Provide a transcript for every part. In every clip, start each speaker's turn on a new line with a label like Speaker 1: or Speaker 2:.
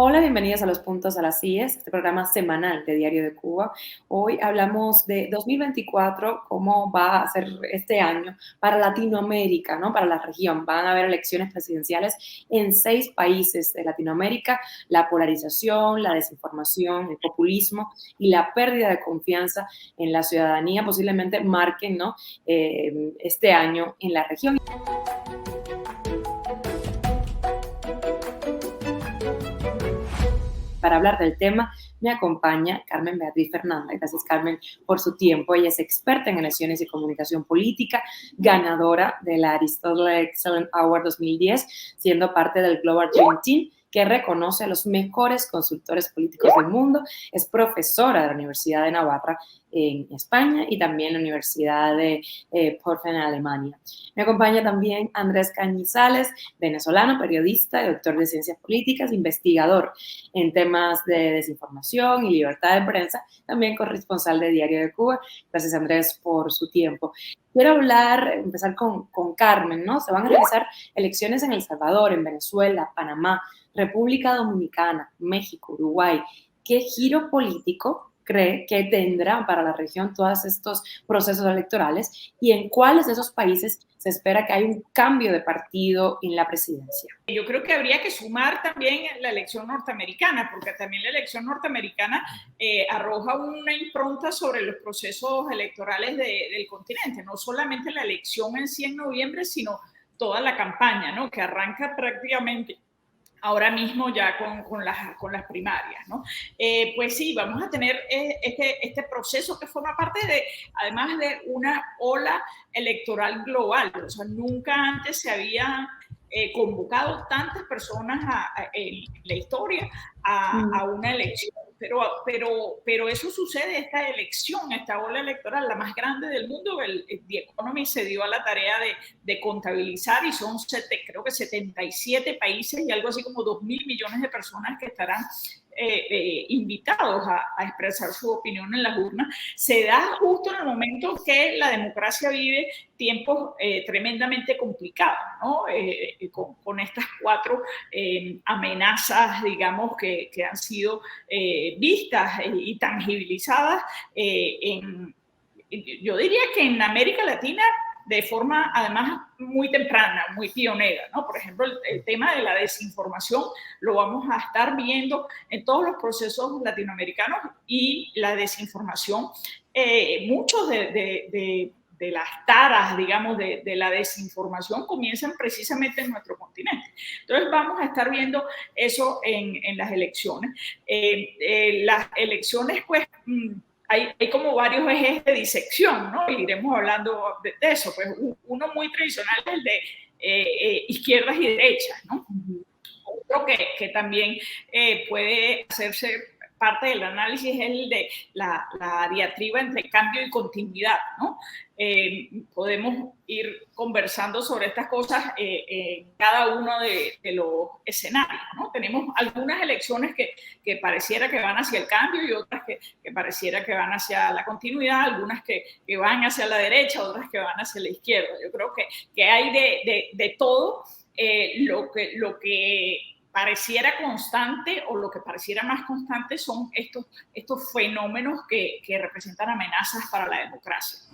Speaker 1: Hola, bienvenidos a Los Puntos a las IES, este programa semanal de Diario de Cuba. Hoy hablamos de 2024, cómo va a ser este año para Latinoamérica, ¿no? Para la región. Van a haber elecciones presidenciales en 6 países de Latinoamérica. La polarización, la desinformación, el populismo y la pérdida de confianza en la ciudadanía posiblemente marquen, ¿no? Este año en la región. Para hablar del tema me acompaña Carmen Beatriz Fernández. Gracias, Carmen, por su tiempo. Ella es experta en elecciones y comunicación política, ganadora de la Aristotle Excellent Award 2010, siendo parte del Global Dream Team, que reconoce a los mejores consultores políticos del mundo. Es profesora de la Universidad de Navarra en España y también la Universidad de Porfen en Alemania. Me acompaña también Andrés Cañizales, venezolano, periodista y doctor de ciencias políticas, investigador en temas de desinformación y libertad de prensa, también corresponsal de Diario de Cuba. Gracias, Andrés, por su tiempo. Quiero empezar con Carmen, ¿no? Se van a realizar elecciones en El Salvador, en Venezuela, Panamá, República Dominicana, México, Uruguay. ¿Qué giro político cree que tendrá para la región todos estos procesos electorales y en cuáles de esos países se espera que haya un cambio de partido en la presidencia?
Speaker 2: Yo creo que habría que sumar también la elección norteamericana, porque también la elección norteamericana arroja una impronta sobre los procesos electorales del continente, no solamente la elección en sí en noviembre, sino toda la campaña, ¿no? Que arranca prácticamente ahora mismo ya con las primarias, ¿no? Pues sí, vamos a tener este proceso que forma parte además de una ola electoral global. O sea, nunca antes se había convocado tantas personas en la historia a una elección. Pero eso sucede, esta elección, esta ola electoral, la más grande del mundo. El The Economist se dio a la tarea de contabilizar y son creo que 77 países y algo así como 2.000 millones de personas que estarán invitados a expresar su opinión en las urnas. Se da justo en el momento que la democracia vive tiempos tremendamente complicados, ¿no? Con estas 4 amenazas, digamos, que han sido vistas y tangibilizadas yo diría que en América Latina de forma además muy temprana, muy pionera, ¿no? Por ejemplo, el tema de la desinformación lo vamos a estar viendo en todos los procesos latinoamericanos y la desinformación, muchos de las taras, digamos, de la desinformación comienzan precisamente en nuestro continente. Entonces vamos a estar viendo eso en las elecciones. Las elecciones, pues, hay como varios ejes de disección, ¿no? Y iremos hablando de eso. Pues uno muy tradicional es el de izquierdas y derechas, ¿no? Otro que también puede hacerse parte del análisis es el de la diatriba entre cambio y continuidad, ¿no? Podemos ir conversando sobre estas cosas en cada uno de los escenarios, ¿no? Tenemos algunas elecciones que pareciera que van hacia el cambio y otras que pareciera que van hacia la continuidad, algunas que van hacia la derecha, otras que van hacia la izquierda. Yo creo que hay de todo. Lo que pareciera constante o lo que pareciera más constante son estos fenómenos que representan amenazas para la democracia.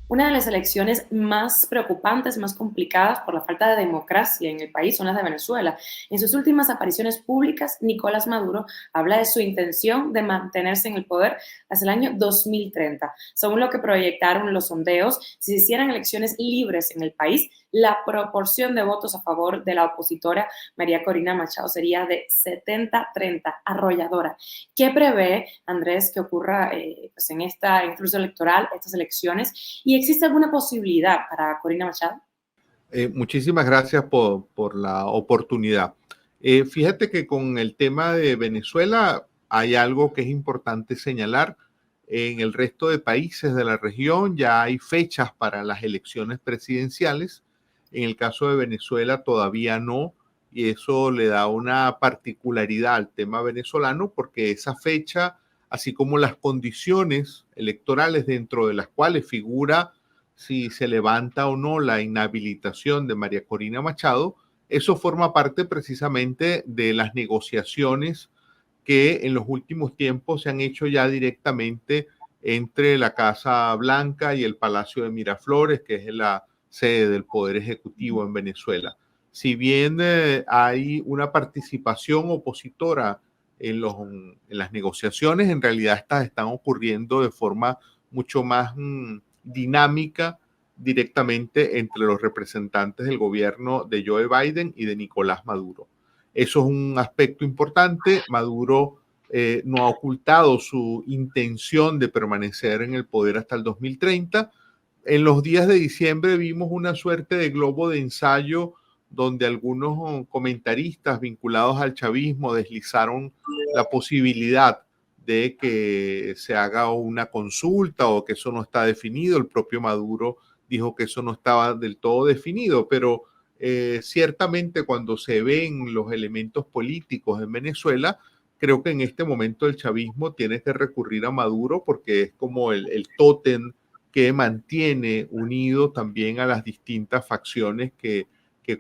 Speaker 1: Una de las elecciones más preocupantes, más complicadas por la falta de democracia en el país son las de Venezuela. En sus últimas apariciones públicas, Nicolás Maduro habla de su intención de mantenerse en el poder hasta el año 2030. Según lo que proyectaron los sondeos, si se hicieran elecciones libres en el país, la proporción de votos a favor de la opositora María Corina Machado sería de 70-30, arrolladora. ¿Qué prevé, Andrés, que ocurra pues en este proceso electoral, estas elecciones? ¿Y existe alguna posibilidad para Corina Machado?
Speaker 3: Muchísimas gracias por la oportunidad. Fíjate que con el tema de Venezuela hay algo que es importante señalar. En el resto de países de la región ya hay fechas para las elecciones presidenciales. En el caso de Venezuela todavía no. y eso le da una particularidad al tema venezolano porque esa fecha, así como las condiciones electorales dentro de las cuales figura si se levanta o no la inhabilitación de María Corina Machado, eso forma parte precisamente de las negociaciones que en los últimos tiempos se han hecho ya directamente entre la Casa Blanca y el Palacio de Miraflores, que es la sede del Poder Ejecutivo en Venezuela. Si bien hay una participación opositora en las negociaciones, en realidad estas están ocurriendo de forma mucho más dinámica directamente entre los representantes del gobierno de Joe Biden y de Nicolás Maduro. Eso es un aspecto importante. Maduro no ha ocultado su intención de permanecer en el poder hasta el 2030. En los días de diciembre vimos una suerte de globo de ensayo donde algunos comentaristas vinculados al chavismo deslizaron la posibilidad de que se haga una consulta o que eso no está definido. El propio Maduro dijo que eso no estaba del todo definido, pero ciertamente cuando se ven los elementos políticos en Venezuela, creo que en este momento el chavismo tiene que recurrir a Maduro porque es como el tótem que mantiene unido también a las distintas facciones que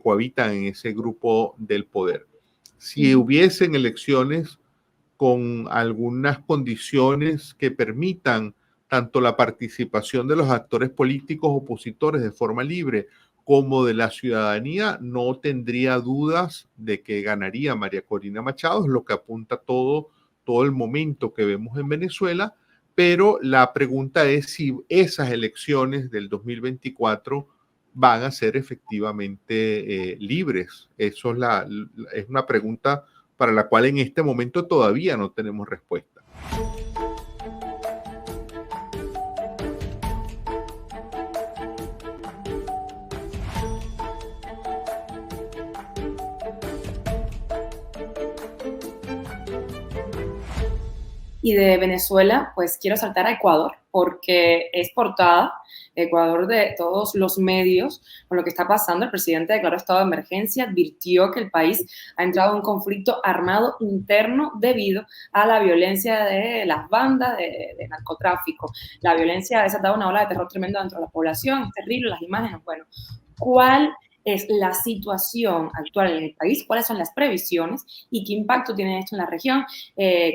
Speaker 3: cohabitan en ese grupo del poder. Si hubiesen elecciones con algunas condiciones que permitan tanto la participación de los actores políticos opositores de forma libre como de la ciudadanía, no tendría dudas de que ganaría María Corina Machado, es lo que apunta todo el momento que vemos en Venezuela, pero la pregunta es si esas elecciones del 2024 van a ser efectivamente libres. Eso es una pregunta para la cual en este momento todavía no tenemos respuesta.
Speaker 1: Y de Venezuela, pues quiero saltar a Ecuador, porque es portada Ecuador de todos los medios con lo que está pasando. El presidente declaró estado de emergencia, advirtió que el país ha entrado en un conflicto armado interno debido a la violencia de las bandas de narcotráfico. La violencia ha desatado una ola de terror tremendo dentro de la población, es terrible, las imágenes. Bueno, ¿cuál es la situación actual en el país? ¿Cuáles son las previsiones? ¿Y qué impacto tiene esto en la región?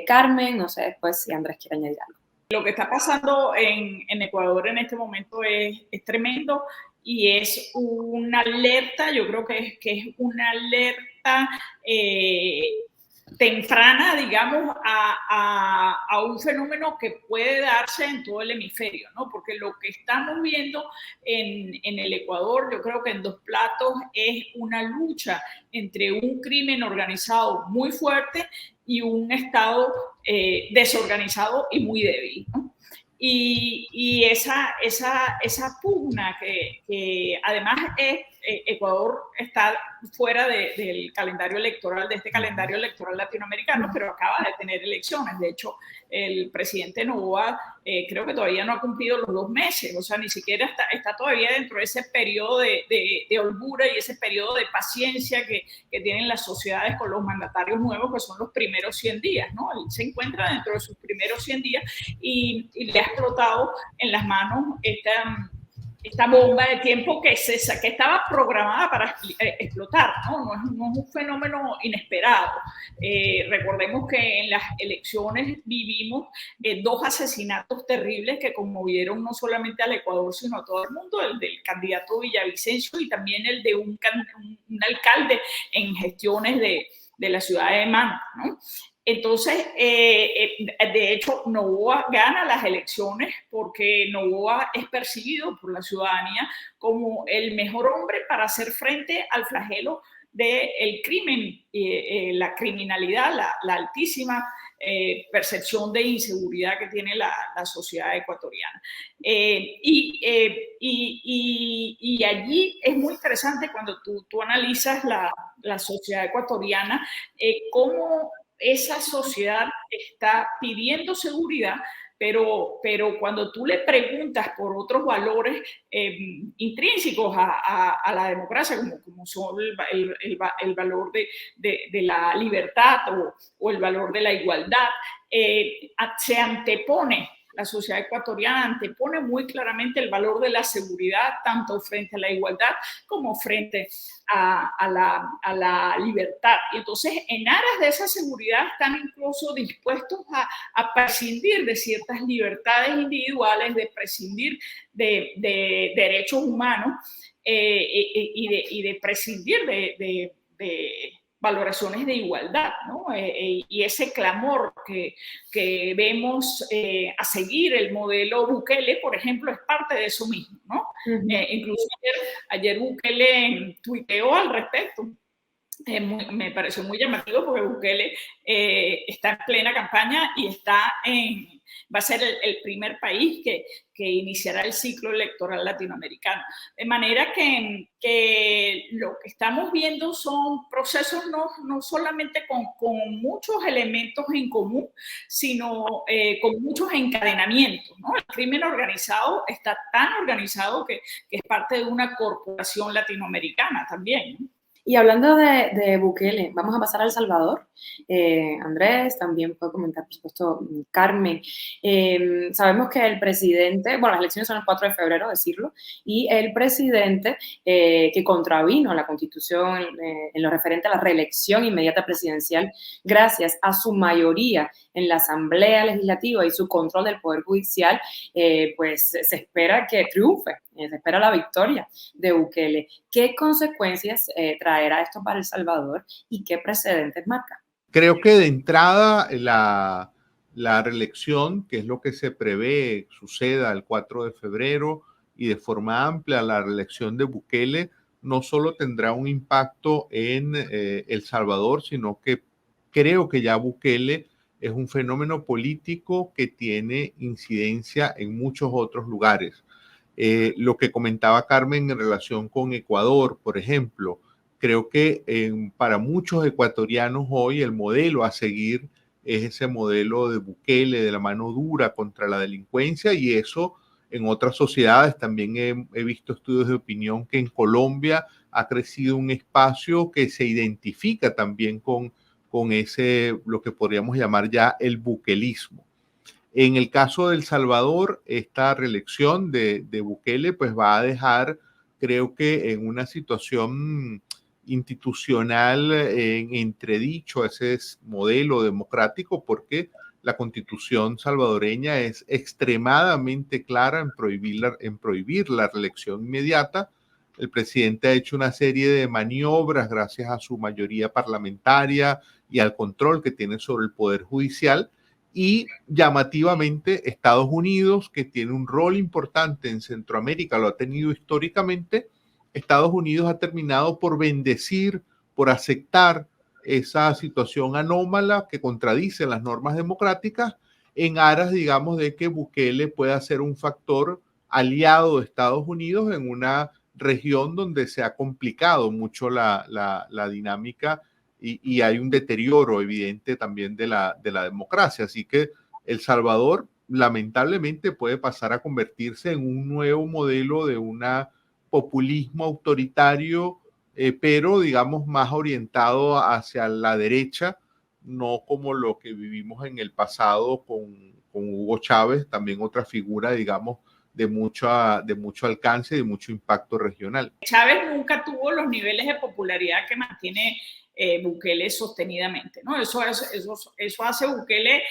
Speaker 1: Carmen, no sé después si Andrés quiere añadir algo.
Speaker 2: Lo que está pasando en Ecuador en este momento es tremendo y es una alerta, yo creo que es una alerta temprana, digamos, a un fenómeno que puede darse en todo el hemisferio, ¿no? Porque lo que estamos viendo en el Ecuador, yo creo que en dos platos, es una lucha entre un crimen organizado muy fuerte y un Estado desorganizado y muy débil, ¿no? Y esa pugna que además Ecuador está fuera del calendario electoral, de este calendario electoral latinoamericano, pero acaba de tener elecciones. De hecho, el presidente Noboa creo que todavía no ha cumplido los 2 meses, o sea, ni siquiera está todavía dentro de ese periodo de holgura y ese periodo de paciencia que tienen las sociedades con los mandatarios nuevos, que son los primeros 100 días, ¿no? Él se encuentra dentro de sus primeros 100 días y le ha explotado en las manos esta bomba de tiempo que estaba programada para explotar, ¿no? No es un fenómeno inesperado. Recordemos que en las elecciones vivimos 2 asesinatos terribles que conmovieron no solamente al Ecuador, sino a todo el mundo, el del candidato Villavicencio y también el de un alcalde en gestiones de la ciudad de Manta, ¿no? Entonces, de hecho, Noboa gana las elecciones porque Noboa es percibido por la ciudadanía como el mejor hombre para hacer frente al flagelo del crimen, la criminalidad, la altísima percepción de inseguridad que tiene la sociedad ecuatoriana. Y allí es muy interesante cuando tú analizas la sociedad ecuatoriana, cómo esa sociedad está pidiendo seguridad, pero cuando tú le preguntas por otros valores intrínsecos a la democracia, como son el valor de la libertad o el valor de la igualdad, se antepone. La sociedad ecuatoriana antepone muy claramente el valor de la seguridad, tanto frente a la igualdad como frente a la libertad. Y entonces, en aras de esa seguridad, están incluso dispuestos a prescindir de ciertas libertades individuales, de prescindir de derechos humanos y de prescindir de valoraciones de igualdad, ¿no? Y ese clamor que vemos a seguir el modelo Bukele, por ejemplo, es parte de eso mismo, ¿no? Incluso ayer Bukele tuiteó al respecto. Me pareció muy llamativo porque Bukele está en plena campaña y va a ser el primer país que iniciará el ciclo electoral latinoamericano. De manera que lo que estamos viendo son procesos no solamente con muchos elementos en común, sino con muchos encadenamientos, ¿no? El crimen organizado está tan organizado que es parte de una corporación latinoamericana también, ¿no?
Speaker 1: Y hablando de Bukele, vamos a pasar a El Salvador. Andrés, también puede comentar, por supuesto, Carmen. Sabemos que el presidente, bueno, las elecciones son el 4 de febrero, decirlo, y el presidente que contravino la Constitución en lo referente a la reelección inmediata presidencial, gracias a su mayoría en la Asamblea Legislativa y su control del Poder Judicial, pues se espera que triunfe, se espera la victoria de Bukele. ¿Qué consecuencias traerá esto para El Salvador y qué precedentes marca?
Speaker 3: Creo que de entrada la reelección, que es lo que se prevé suceda el 4 de febrero y de forma amplia, la reelección de Bukele no solo tendrá un impacto en El Salvador, sino que creo que ya Bukele es un fenómeno político que tiene incidencia en muchos otros lugares. Lo que comentaba Carmen en relación con Ecuador, por ejemplo, creo que para muchos ecuatorianos hoy el modelo a seguir es ese modelo de Bukele, de la mano dura contra la delincuencia, y eso en otras sociedades también he visto estudios de opinión que en Colombia ha crecido un espacio que se identifica también con ese, lo que podríamos llamar ya el bukelismo. En el caso de El Salvador, esta reelección de Bukele pues va a dejar, creo que en una situación institucional en entredicho ese modelo democrático, porque la constitución salvadoreña es extremadamente clara en prohibir la reelección inmediata. El presidente ha hecho una serie de maniobras gracias a su mayoría parlamentaria y al control que tiene sobre el Poder Judicial. Y llamativamente Estados Unidos, que tiene un rol importante en Centroamérica, lo ha tenido históricamente, Estados Unidos ha terminado por bendecir, por aceptar esa situación anómala que contradice las normas democráticas en aras, digamos, de que Bukele pueda ser un factor aliado de Estados Unidos en una región donde se ha complicado mucho la dinámica y hay un deterioro evidente también de la democracia. Así que El Salvador lamentablemente puede pasar a convertirse en un nuevo modelo de un populismo autoritario, pero digamos más orientado hacia la derecha, no como lo que vivimos en el pasado con Hugo Chávez, también otra figura, digamos, de mucho alcance y de mucho impacto regional.
Speaker 2: Chávez nunca tuvo los niveles de popularidad que mantiene Bukele sostenidamente, ¿no? Eso hace Bukele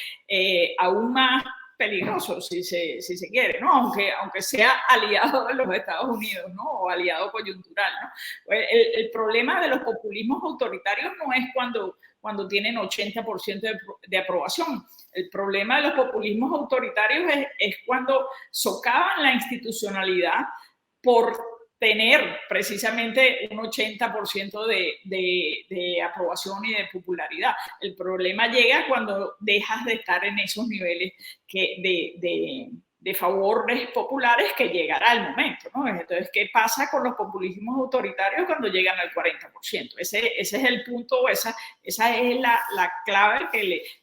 Speaker 2: aún más peligroso, si se quiere, ¿no? Aunque sea aliado de los Estados Unidos, ¿no? O aliado coyuntural, ¿no? El problema de los populismos autoritarios no es cuando tienen 80% de aprobación. El problema de los populismos autoritarios es cuando socavan la institucionalidad por tener precisamente un 80% de aprobación y de popularidad. El problema llega cuando dejas de estar en esos niveles de favores populares que llegará el momento, ¿no? Entonces, ¿qué pasa con los populismos autoritarios cuando llegan al 40%? Ese es el punto, esa es la clave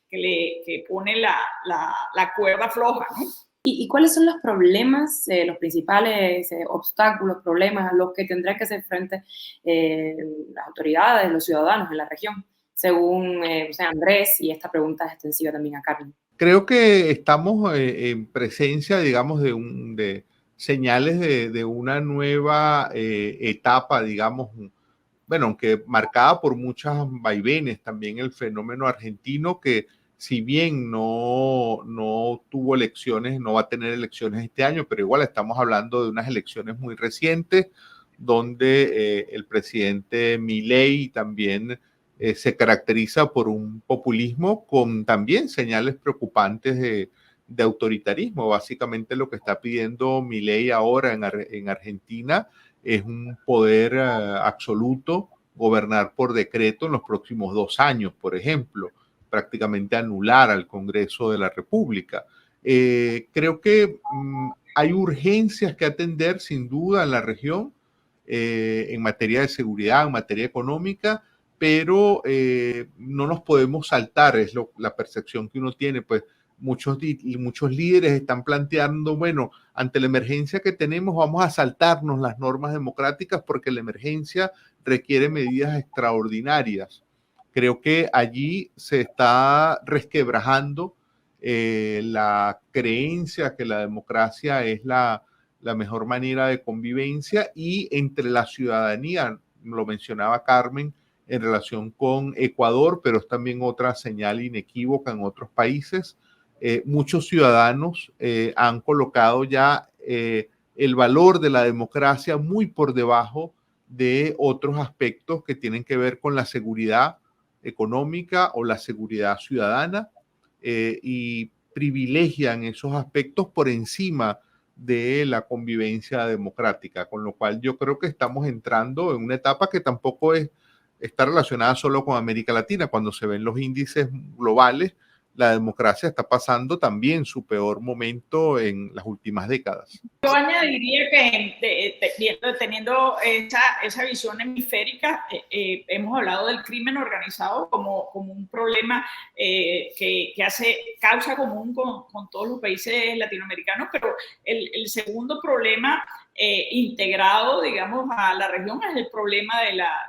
Speaker 2: que pone la cuerda floja, ¿no?
Speaker 1: ¿Y cuáles son los problemas, los principales obstáculos, problemas a los que tendrán que hacer frente las autoridades, los ciudadanos en la región? Según Andrés, y esta pregunta es extensiva también a Carmen.
Speaker 3: Creo que estamos en presencia, digamos, de señales de una nueva etapa, digamos, bueno, aunque marcada por muchas vaivenes, también el fenómeno argentino que si bien no tuvo elecciones, no va a tener elecciones este año, pero igual estamos hablando de unas elecciones muy recientes donde el presidente Milei también se caracteriza por un populismo con también señales preocupantes de autoritarismo. Básicamente lo que está pidiendo Milei ahora en Argentina es un poder absoluto, gobernar por decreto en los próximos 2 años, por ejemplo, prácticamente anular al Congreso de la República. Creo que hay urgencias que atender sin duda en la región en materia de seguridad, en materia económica, pero no nos podemos saltar, es la percepción que uno tiene, pues muchos líderes están planteando, bueno, ante la emergencia que tenemos vamos a saltarnos las normas democráticas porque la emergencia requiere medidas extraordinarias. Creo que allí se está resquebrajando la creencia que la democracia es la mejor manera de convivencia y entre la ciudadanía, lo mencionaba Carmen, en relación con Ecuador, pero es también otra señal inequívoca en otros países. Muchos ciudadanos han colocado ya el valor de la democracia muy por debajo de otros aspectos que tienen que ver con la seguridad económica o la seguridad ciudadana y privilegian esos aspectos por encima de la convivencia democrática, con lo cual yo creo que estamos entrando en una etapa que tampoco está relacionada solo con América Latina. Cuando se ven los índices globales, la democracia está pasando también su peor momento en las últimas décadas.
Speaker 2: Yo añadiría que teniendo esa visión hemisférica, hemos hablado del crimen organizado como un problema que hace causa común con todos los países latinoamericanos, pero el segundo problema integrado, digamos, a la región es el problema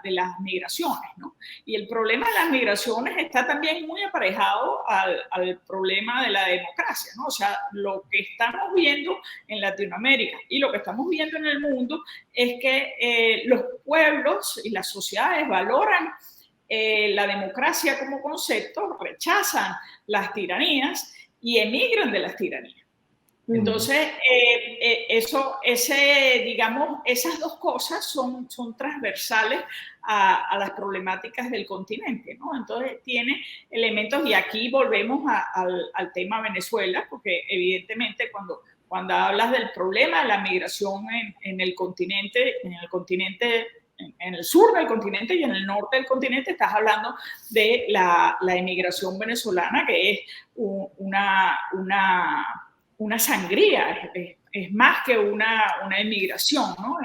Speaker 2: de las migraciones, ¿no? Y el problema de las migraciones está también muy aparejado al problema de la democracia, ¿no? O sea, lo que estamos viendo en Latinoamérica y lo que estamos viendo en el mundo es que los pueblos y las sociedades valoran la democracia como concepto, rechazan las tiranías y emigran de las tiranías. Entonces, digamos, esas dos cosas son transversales a las problemáticas del continente, ¿no? Entonces, tiene elementos, y aquí volvemos al tema Venezuela, porque evidentemente cuando hablas del problema de la migración en el continente, en el sur del continente y en el norte del continente, estás hablando de la emigración venezolana, que es una sangría, es más que una emigración, ¿no?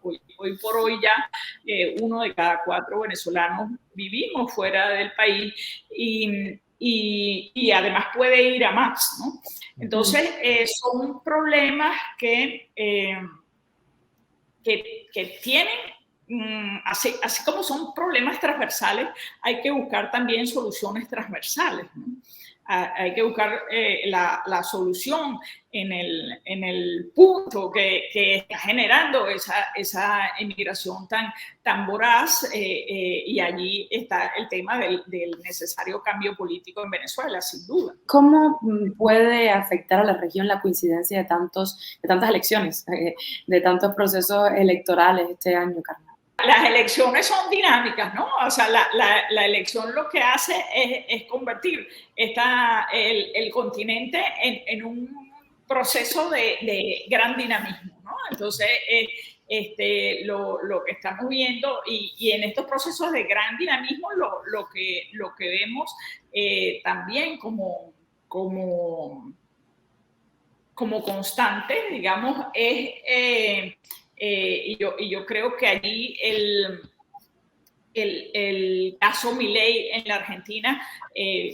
Speaker 2: Hoy por hoy ya 1 de cada 4 venezolanos vivimos fuera del país y además puede ir a más, ¿no? Entonces, son problemas que tienen, así como son problemas transversales, hay que buscar también soluciones transversales, ¿no? Hay que buscar la solución en el punto que está generando esa emigración tan voraz y allí está el tema del necesario cambio político en Venezuela, sin duda.
Speaker 1: ¿Cómo puede afectar a la región la coincidencia de tantas elecciones, de tantos procesos electorales este año, Carmen?
Speaker 2: Las elecciones son dinámicas, ¿no? O sea, la elección lo que hace es convertir el continente en un proceso de gran dinamismo, ¿no? Entonces, lo que estamos viendo y en estos procesos de gran dinamismo lo que vemos también como como constante, digamos, es, y yo creo que allí el caso Milei en la Argentina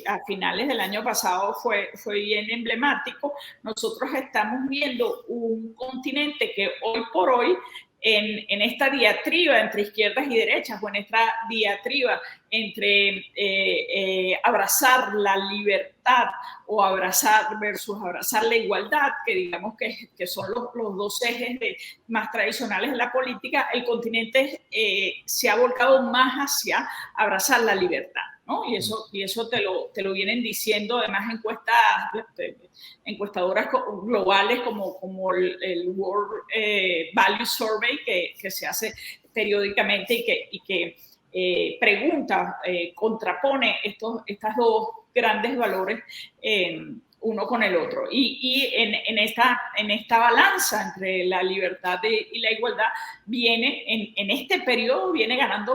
Speaker 2: a finales del año pasado fue bien emblemático. Nosotros estamos viendo un continente que hoy por hoy, en esta diatriba entre izquierdas y derechas, o en esta diatriba entre abrazar la libertad o abrazar versus abrazar la igualdad, que digamos que son los dos ejes más tradicionales de la política, el continente se ha volcado más hacia abrazar la libertad, ¿no? Y eso te lo vienen diciendo además encuestadoras globales como el World Value Survey que se hace periódicamente y que pregunta, contrapone estas dos grandes valores uno con el otro. Y en esta balanza entre la libertad y la igualdad, en este periodo viene ganando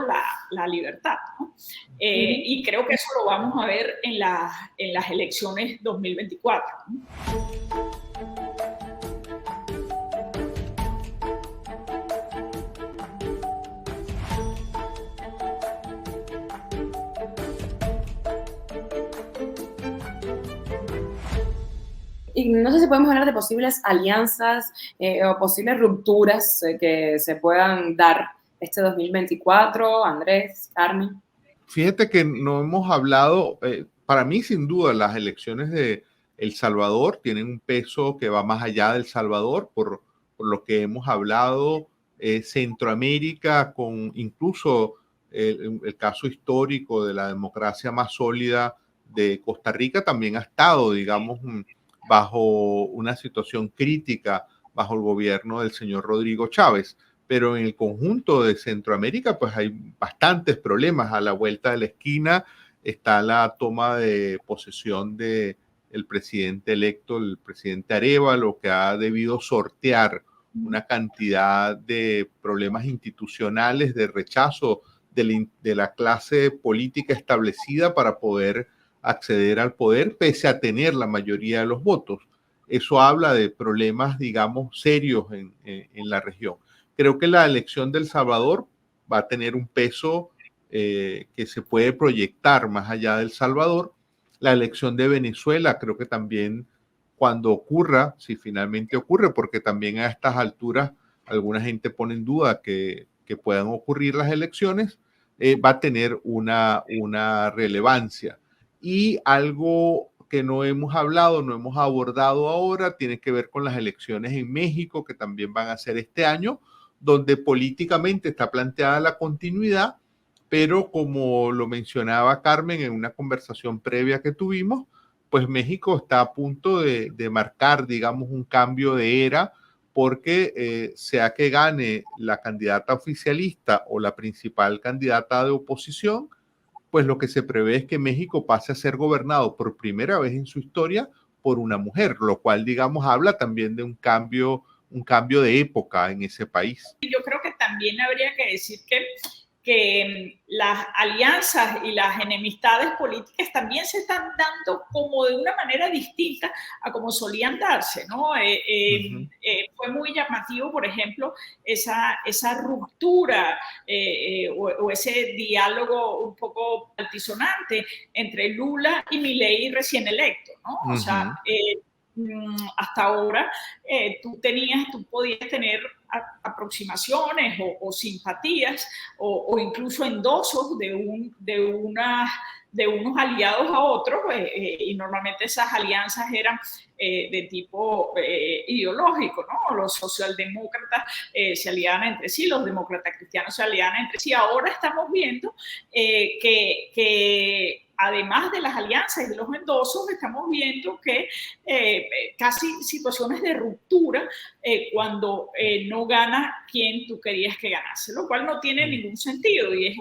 Speaker 2: la libertad, ¿no? Y creo que eso lo vamos a ver en las elecciones 2024, ¿no?
Speaker 1: Y no sé si podemos hablar de posibles alianzas o posibles rupturas que se puedan dar este 2024, Andrés, Carmen.
Speaker 3: Fíjate que no hemos hablado, para mí sin duda las elecciones de El Salvador tienen un peso que va más allá del Salvador por lo que hemos hablado, Centroamérica con incluso el caso histórico de la democracia más sólida de Costa Rica también ha estado, digamos, bajo una situación crítica bajo el gobierno del señor Rodrigo Chávez. Pero en el conjunto de Centroamérica pues hay bastantes problemas. A la vuelta de la esquina está la toma de posesión del presidente electo, el presidente Arévalo, que ha debido sortear una cantidad de problemas institucionales, de rechazo de la clase política establecida para poder acceder al poder, pese a tener la mayoría de los votos. Eso habla de problemas, digamos, serios en la región. Creo que la elección de El Salvador va a tener un peso que se puede proyectar más allá de El Salvador. La elección de Venezuela, creo que también cuando ocurra, si finalmente ocurre, porque también a estas alturas alguna gente pone en duda que puedan ocurrir las elecciones, va a tener una relevancia. Y algo que no hemos hablado, no hemos abordado ahora, tiene que ver con las elecciones en México, que también van a ser este año, donde políticamente está planteada la continuidad, pero como lo mencionaba Carmen en una conversación previa que tuvimos, pues México está a punto de marcar, digamos, un cambio de era, porque sea que gane la candidata oficialista o la principal candidata de oposición, pues lo que se prevé es que México pase a ser gobernado por primera vez en su historia por una mujer, lo cual, digamos, habla también de un cambio de época en ese país.
Speaker 2: Yo creo que también habría que decir que las alianzas y las enemistades políticas también se están dando como de una manera distinta a como solían darse, ¿no? Fue muy llamativo, por ejemplo, esa ruptura o ese diálogo un poco altisonante entre Lula y Milei recién electo, ¿no? O sea, hasta ahora tú podías tener aproximaciones o simpatías o incluso endosos de unos aliados a otros, y normalmente esas alianzas eran de tipo ideológico, ¿no? Los socialdemócratas se aliaban entre sí, los demócratas cristianos se aliaban entre sí. Ahora estamos viendo que además de las alianzas y de los endosos, estamos viendo que casi situaciones de ruptura cuando no gana quien tú querías que ganase, lo cual no tiene ningún sentido y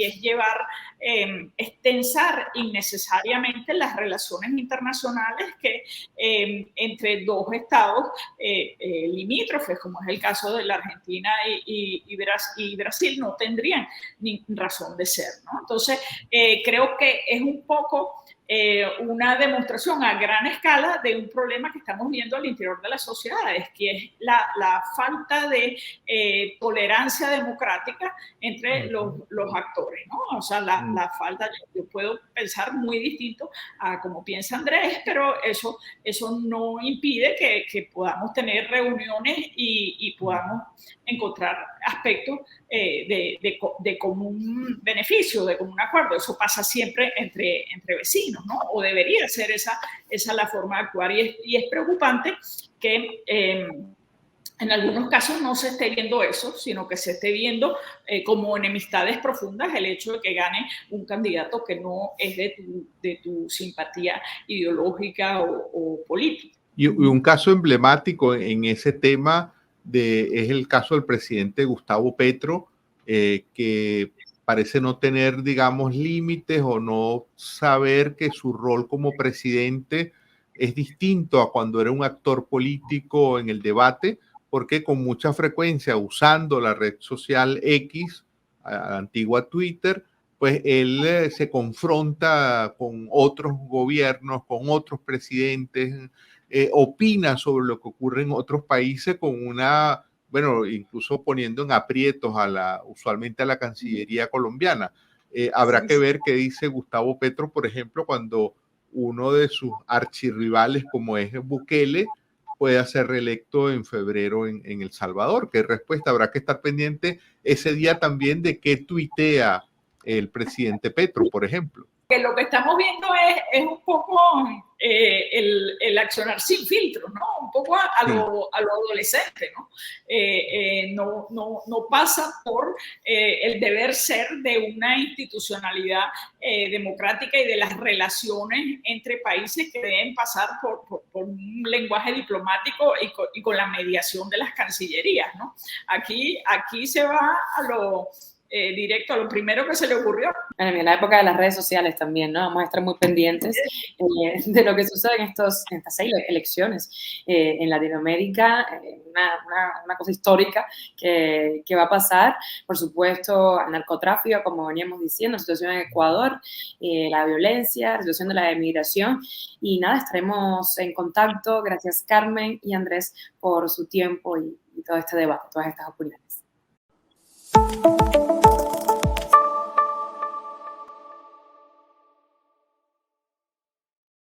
Speaker 2: es llevar, es tensar innecesariamente las relaciones internacionales que entre dos estados limítrofes, como es el caso de la Argentina y Brasil, no tendrían ni razón de ser, ¿no? Entonces, creo que es un poco una demostración a gran escala de un problema que estamos viendo al interior de las sociedades, que es la falta de tolerancia democrática entre los actores, ¿no? O sea, la falta, yo puedo pensar muy distinto a como piensa Andrés, pero eso no impide que podamos tener reuniones y podamos encontrar aspectos de común beneficio, de común acuerdo. Eso pasa siempre entre vecinos, ¿no? O debería ser esa la forma de actuar. Y es preocupante que en algunos casos no se esté viendo eso, sino que se esté viendo como enemistades profundas el hecho de que gane un candidato que no es de tu simpatía ideológica o política.
Speaker 3: Y un caso emblemático en ese tema es el caso del presidente Gustavo Petro, que parece no tener, digamos, límites o no saber que su rol como presidente es distinto a cuando era un actor político en el debate, porque con mucha frecuencia usando la red social X, a la antigua Twitter, pues él se confronta con otros gobiernos, con otros presidentes, opina sobre lo que ocurre en otros países con una, bueno, incluso poniendo en aprietos usualmente a la Cancillería colombiana. Habrá que ver qué dice Gustavo Petro, por ejemplo, cuando uno de sus archirrivales, como es Bukele, pueda ser reelecto en febrero en El Salvador. ¿Qué respuesta? Habrá que estar pendiente ese día también de qué tuitea el presidente Petro, por ejemplo.
Speaker 2: Que lo que estamos viendo es un poco el accionar sin filtros, ¿no? Un poco a lo adolescente, ¿no? No pasa por el deber ser de una institucionalidad democrática y de las relaciones entre países que deben pasar por un lenguaje diplomático y con la mediación de las cancillerías, ¿no? Aquí se va a lo directo a lo primero que se le ocurrió.
Speaker 1: Bueno, en la época de las redes sociales también, ¿no? Vamos a estar muy pendientes de lo que sucede en estas 6 elecciones en Latinoamérica, una cosa histórica que va a pasar, por supuesto, al narcotráfico, como veníamos diciendo, la situación en Ecuador, la violencia, la situación de la emigración, y nada, estaremos en contacto. Gracias, Carmen y Andrés, por su tiempo y todo este debate, todas estas opiniones.